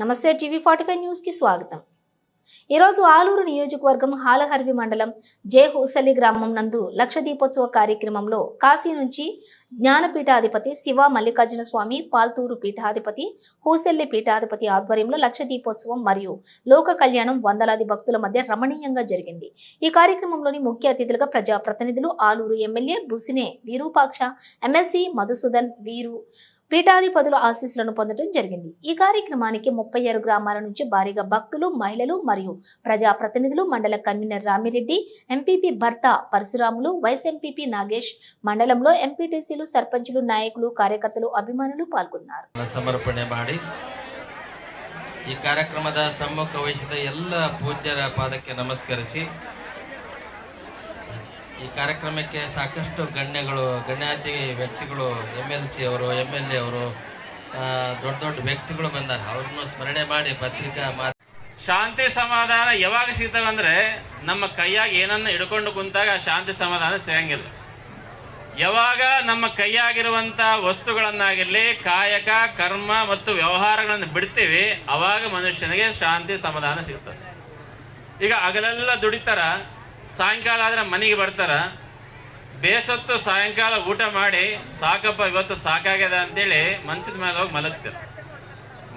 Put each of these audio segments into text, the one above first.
నమస్తే టీవీ45 న్యూస్ కి స్వాగతం। ఈ రోజు ఆలూరు నియోజకవర్గం హాలహర్వి మండలం జే హూసలి గ్రామం నందు లక్ష దీపోత్సవ కార్యక్రమంలో కాశీ నుంచి జ్ఞానపీఠాధిపతి శివ మల్లికార్జున స్వామి, పాల్తూరు పీఠాధిపతి, హూసెల్లి పీఠాధిపతి ఆధ్వర్యంలో లక్ష దీపోత్సవం మరియు లోక కళ్యాణం వందలాది భక్తుల మధ్య రమణీయంగా జరిగింది। ఈ కార్యక్రమంలోని ముఖ్య అతిథులుగా ప్రజాప్రతినిధులు, ఆలూరు ఎమ్మెల్యే బుసినే విరూపాక్ష, ఎమ్మెల్సీ మధుసూదన్ వీరు పీఠాధిపతుల ఆశీస్సులను పొందడం జరిగింది। ఈ కార్యక్రమానికి 36 గ్రామాల నుంచి భారీగా భక్తులు, మహిళలు మరియు ప్రజాప్రతినిధులు, మండల కన్వీనర్ రామిరెడ్డి, ఎంపీపీ భర్త పరశురాములు, వైస్ ఎంపీపీ నాగేష్, మండలంలో ఎంపీటీసీలు, సర్పంచులు, నాయకులు, కార్యకర్తలు, అభిమానులు పాల్గొన్నారు। ಸಮರ್ಪಣೆ ಮಾಡಿ ಈ ಕಾರ್ಯಕ್ರಮದ ಸಮ್ಮುಖ ವಹಿಸಿದ ಎಲ್ಲ ಪೂಜ್ಯರ ಪಾದಕ್ಕೆ ನಮಸ್ಕರಿಸಿ ಈ ಕಾರ್ಯಕ್ರಮಕ್ಕೆ ಸಾಕಷ್ಟು ಗಣ್ಯಾತಿ ವ್ಯಕ್ತಿಗಳು MLC ಅವರು, MLA ಅವರು, ದೊಡ್ಡ ದೊಡ್ಡ ವ್ಯಕ್ತಿಗಳು ಬಂದಾರೆ। ಅವ್ರನ್ನ ಸ್ಮರಣೆ ಮಾಡಿ ಪತ್ರಿಕಾ ಶಾಂತಿ ಸಮಾಧಾನ ಯಾವಾಗ ಸಿಗ್ತವೆ ಅಂದರೆ ನಮ್ಮ ಕೈಯಾಗಿ ಏನನ್ನ ಹಿಡ್ಕೊಂಡು ಕುಂತಾಗ ಆ ಶಾಂತಿ ಸಮಾಧಾನ ಸಿಗಂಗಿಲ್ಲ। ಯಾವಾಗ ನಮ್ಮ ಕೈಯಾಗಿರುವಂಥ ವಸ್ತುಗಳನ್ನಾಗಿರಲಿ, ಕಾಯಕ ಕರ್ಮ ಮತ್ತು ವ್ಯವಹಾರಗಳನ್ನು ಬಿಡ್ತೀವಿ, ಅವಾಗ ಮನುಷ್ಯನಿಗೆ ಶಾಂತಿ ಸಮಾಧಾನ ಸಿಗ್ತದೆ। ಈಗ ಹಗಲೆಲ್ಲ ದುಡಿತಾರ, ಸಾಯಂಕಾಲ ಆದರೆ ಮನೆಗೆ ಬರ್ತಾರ, ಬೇಸತ್ತು ಸಾಯಂಕಾಲ ಊಟ ಮಾಡಿ ಸಾಕಪ್ಪ ಇವತ್ತು ಸಾಕಾಗ್ಯದ ಅಂತೇಳಿ ಮಂಚದ ಮೇಲೆ ಹೋಗಿ ಮಲಗ್ತಾರೆ।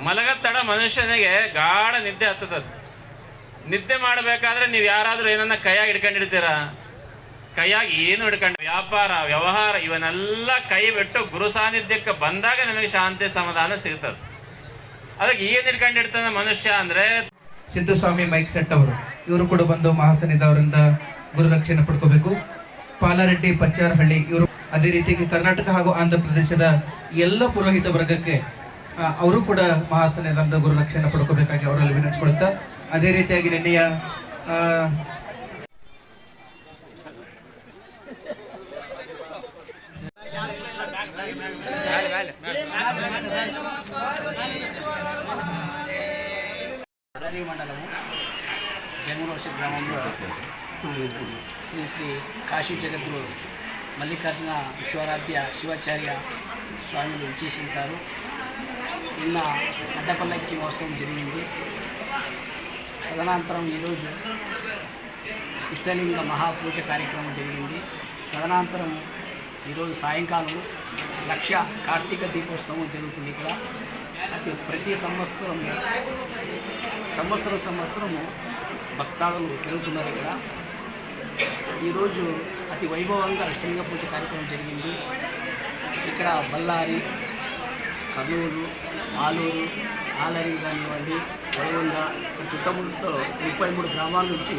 ಮಲಗದ ತಡ ಮನುಷ್ಯನಿಗೆ ಗಾಢ ನಿದ್ದೆ ಹತ್ತದ। ನಿದ್ದೆ ಮಾಡಬೇಕಾದ್ರೆ ನೀವು ಯಾರಾದರೂ ಏನನ್ನ ಕೈಯಾಗಿ ಹಿಡ್ಕೊಂಡಿರ್ತೀರ? ಕೈಯಾಗಿ ಏನು ಹಿಡ್ಕೊಂಡು ವ್ಯಾಪಾರ ವ್ಯವಹಾರ ಇವನ್ನೆಲ್ಲ ಕೈ ಬಿಟ್ಟು ಗುರು ಸಾನ್ನಿಧ್ಯಕ್ಕೆ ಬಂದಾಗ ನಮಗೆ ಶಾಂತಿ ಸಮಾಧಾನ ಸಿಗ್ತದೆ। ಅದಕ್ಕೆ ಏನು ಹಿಡ್ಕೊಂಡಿರ್ತಾನೆ ಮನುಷ್ಯ ಅಂದ್ರೆ ಸಿದ್ಧಸ್ವಾಮಿ ಮೈಕ್ ಸೆಟ್ ಅವರು, ಇವರು ಕೂಡ ಬಂದು ಮಹಾಸನ್ನಿಧ ಅವರಿಂದ ಗುರುರಕ್ಷಣೆ ಪಡ್ಕೋಬೇಕು। ಪಾಲಾರೆಡ್ಡಿ ಪಚ್ಚಾರಹಳ್ಳಿ ಇವರು, ಅದೇ ರೀತಿಯಾಗಿ ಕರ್ನಾಟಕ ಹಾಗೂ ಆಂಧ್ರ ಪ್ರದೇಶದ ಎಲ್ಲ ಪುರೋಹಿತ ವರ್ಗಕ್ಕೆ ಅವರು ಕೂಡ ಮಹಾಸನ್ನಿಧದ ಗುರುರಕ್ಷಣೆ ಪಡ್ಕೋಬೇಕಾಗಿ ಅವರಲ್ಲಿ ವಿನಂತಿಸ್ಕೊಳ್ತಾ, ಅದೇ ರೀತಿಯಾಗಿ ನಿನ್ನೆಯ మండలము జన్మరోషి గ్రామంలో శ్రీ శ్రీ కాశీ జగద్గురు మల్లికార్జున విశ్వారాధ్య శివాచార్య స్వామిలు విచ్చేసింటారు। నిన్న అడ్డపల్లకి మహోత్సవం జరిగింది। తదనంతరం ఈరోజు ఇష్టలింగ మహాపూజ కార్యక్రమం జరిగింది। తదనంతరం ఈరోజు సాయంకాలం లక్ష కార్తీక దీపోత్సవం జరుగుతుంది। ఇక్కడ ప్రతి సంవత్సరము భక్తాదులు పెరుగుతున్నారు। ఇక్కడ ఈరోజు అతి వైభవంగా ఇష్టలింగ పూజ కార్యక్రమం జరిగింది। ఇక్కడ బళ్ళారి, కర్నూలు, ఆలూరు, ఆలరి కానివ్వండి, వడగొండ చుట్టముట్లో 33 గ్రామాల నుంచి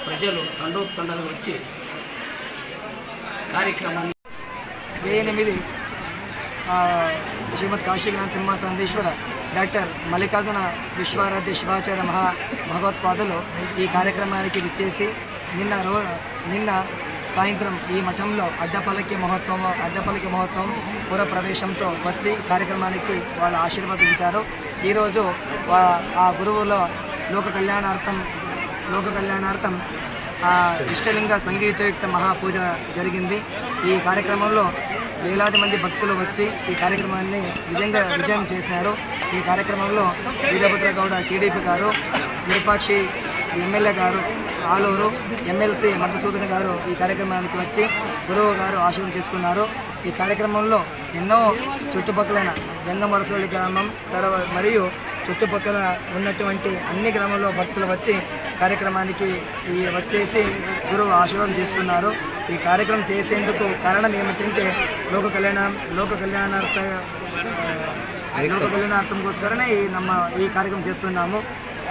ప్రజలు తండోపతండాలు వచ్చి కార్యక్రమాన్ని 8 శ్రీమద్ కాశీనాథ సింహాసనేశ్వర డాక్టర్ మల్లికార్జున విశ్వారాధ్య శివాచార్య భగవత్పాదులు ఈ కార్యక్రమానికి విచ్చేసి నిన్న సాయంత్రం ఈ మఠంలో అడ్డపల్లకి మహోత్సవం పురప్రవేశంతో వచ్చి కార్యక్రమానికి వాళ్ళు ఆశీర్వదించారు। ఈరోజు ఆ గురువుల లోక కళ్యాణార్థం ఇష్టలింగ సంగీతయుక్త మహాపూజ జరిగింది। ఈ కార్యక్రమంలో వేలాది మంది భక్తులు వచ్చి ఈ కార్యక్రమాన్ని విజయం చేశారు। ఈ కార్యక్రమంలో వీరభద్ర గౌడ టీడీపీ గారు, విరూపాక్షి ఎమ్మెల్యే గారు, ఆలూరు ఎమ్మెల్సీ మధుసూదన్ గారు ఈ కార్యక్రమానికి వచ్చి గురువు గారు ఆశీర్వాదం తీసుకున్నారు। ఈ కార్యక్రమంలో ఎన్నో చుట్టుపక్కలైన జంగమరసోళి గ్రామం మరియు చుట్టుపక్కల ఉన్నటువంటి అన్ని గ్రామాల్లో భక్తులు వచ్చి కార్యక్రమానికి వచ్చేసి గురువు ఆశీర్వాదం తీసుకున్నారు। ఈ కార్యక్రమం చేసేందుకు కారణం ఏమిటంటే లోక కళ్యాణార్థం కోసమే ఈ కార్యక్రమం చేస్తున్నాము।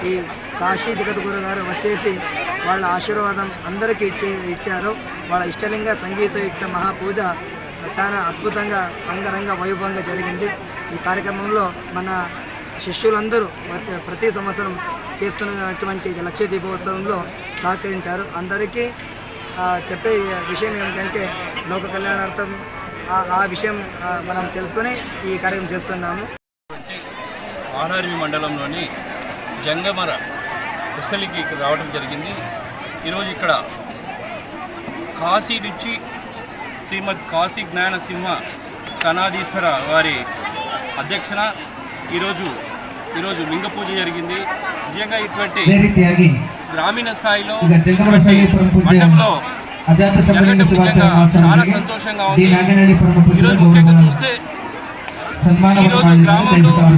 ఈ కాశీ జగద్గురు గారు వచ్చేసి వాళ్ళ ఆశీర్వాదం అందరికీ ఇచ్చారు। వాళ్ళ ఇష్టలింగ సంగీతయుక్త మహాపూజ చాలా అద్భుతంగా అంగరంగ వైభవంగా జరిగింది। ఈ కార్యక్రమంలో మన శిష్యులందరూ ప్రతి సంవత్సరం చేస్తున్నటువంటి లక్ష దీపోత్సవంలో సహకరించారు। అందరికీ చెప్పే విషయం ఏమిటంటే లోక కళ్యాణార్థం ఆ విషయం మనం తెలుసుకొని ఈ కార్యక్రమం చేస్తున్నాము। ఆనార్వి మండలంలోని జంగమర హుసలికి రావడం జరిగింది। ఈరోజు ఇక్కడ కాశీ నుంచి శ్రీమద్ కాశీ జ్ఞానసింహ కనాదీశ్వర వారి అధ్యక్షన ఈరోజు ఈరోజు లింగ పూజ జరిగింది. నిజంగా ఇటువంటి ಅದೇ ರೀತಿಯಾಗಿ గ్రామీణ స్థాయిలో ಈಗ ಜಂಗಮರ ಶೈಲಿ ಪರಮ ಪೂಜ್ಯ మండలంలో ಅಜಾತ జరగడం ಶಬರಿ నిజంగా చాలా సంతోషంగా ఉంది. ನಾಗನಹಳ್ಳಿ ಪರಮ ఈరోజు ಪೂಜ್ಯ ముఖ్యంగా చూస్తే సన్మానం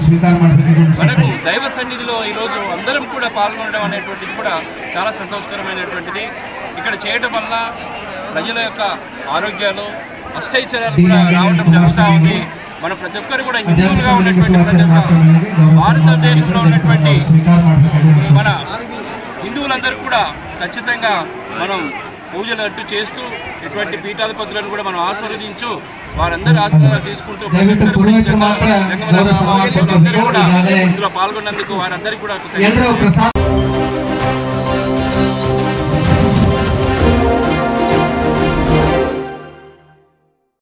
స్వీకారం ಮಾಡಬೇಕು. మనకు దైవ సన్నిధిలో ఈరోజు అందరం కూడా పాల్గొనడం అనేటువంటిది కూడా చాలా సంతోషకరమైనటువంటిది. ఇక్కడ చేయడం వల్ల ప్రజల యొక్క ఆరోగ్యాలు అష్టైశ్వర్యాలు కూడా రావడం జరుగుతూ ఉంది. మన ప్రతి ఒక్కరు కూడా హిందువులుగా ఉన్నటువంటి ప్రతి ఒక్క భారతదేశంలో ఉన్నటువంటి మన హిందువులందరూ కూడా ఖచ్చితంగా మనం పూజలు అట్టు చేస్తూ ఇటువంటి పీఠాధిపతులను కూడా మనం ఆశీర్వదించు వారందరూ ఆశీర్వాదాలు తీసుకుంటూ ప్రతి ఒక్కరు కూడా ఈ జంగమల అందరూ కూడా ఇందులో పాల్గొన్నందుకు వారందరికీ కూడా